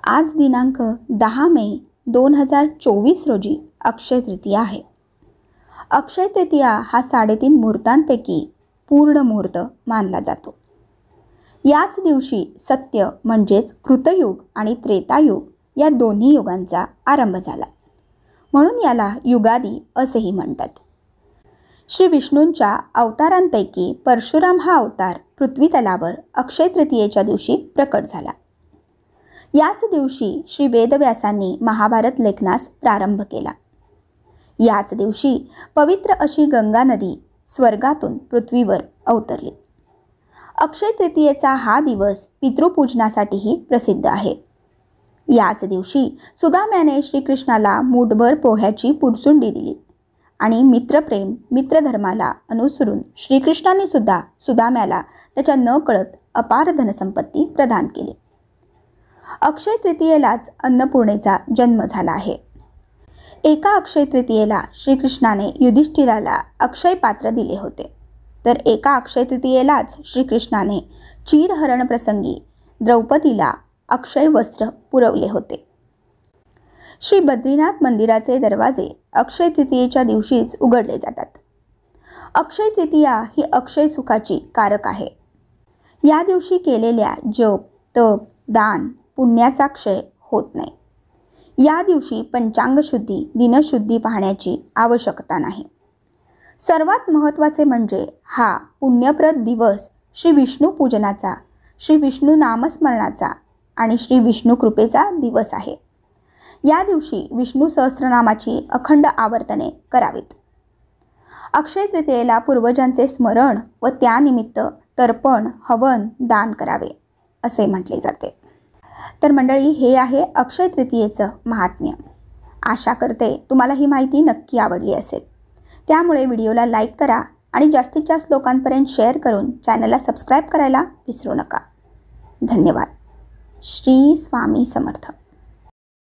आज दिनांक 10 मे 2024 रोजी अक्षय तृतीया आहे। अक्षय तृतीया हा 3.5 मुहूर्तांपैकी पूर्ण मुहूर्त मानला जातो। याच दिवशी सत्य म्हणजेच कृतयुग आणि त्रेतायुग या दोन्ही युगांचा आरंभ झाला, म्हणून याला युगादी असेही म्हणतात। श्री विष्णूंच्या अवतारांपैकी परशुराम हा अवतार पृथ्वी तलावर अक्षय तृतीयेच्या दिवशी प्रकट झाला। याच दिवशी श्री वेदव्यासांनी महाभारत लेखनास प्रारंभ केला। याच दिवशी पवित्र अशी गंगा नदी स्वर्गातून पृथ्वीवर अवतरली। अक्षय तृतीयेचा हा दिवस पितृपूजनासाठीही प्रसिद्ध आहे। याच दिवशी सुदाम्याने श्रीकृष्णाला मूठभर पोह्याची पुरचुंडी दिली आणि मित्रप्रेम मित्रधर्माला अनुसरून श्रीकृष्णाने सुद्धा सुदाम्याला त्याच्या नकळत अपार धनसंपत्ती प्रदान केली। अक्षय तृतीयेलाच अन्नपूर्णेचा जन्म झाला आहे। एका अक्षय तृतीयेला श्रीकृष्णाने युधिष्ठिराला अक्षय पात्र दिले होते, तर एका अक्षय तृतीयेलाच श्रीकृष्णाने चीरहरण प्रसंगी द्रौपदीला अक्षय वस्त्र पुरवले होते। श्री बद्रीनाथ मंदिराचे दरवाजे अक्षय तृतीयेच्या दिवशीच उघडले जातात। अक्षय तृतीया ही अक्षय सुखाची कारक आहे। या दिवशी केलेल्या जप तप दान पुण्याचा क्षय होत नाही। या दिवशी पंचांग शुद्धी दिनशुद्धी पाहण्याची आवश्यकता नाही। सर्वात महत्त्वाचे म्हणजे हा पुण्यप्रद दिवस श्री विष्णू पूजनाचा, श्री विष्णू नामस्मरणाचा आणि श्री विष्णू कृपेचा दिवस आहे। या दिवशी विष्णू सहस्त्रनामाची अखंड आवर्तने करावीत। अक्षय तृतीयेला पूर्वजांचे स्मरण व त्यानिमित्त तर्पण हवन दान करावे असे म्हटले जाते। तर मंडळी, हे आहे अक्षय तृतीयेचं महात्म्य। आशा करते तुम्हाला ही माहिती नक्की आवडली असेल। त्यामुळे व्हिडिओला लाईक करा आणि जास्तीत जास्त लोकांपर्यंत शेअर करून चॅनलला सबस्क्राईब करायला विसरू नका। धन्यवाद। श्री स्वामी समर्थ।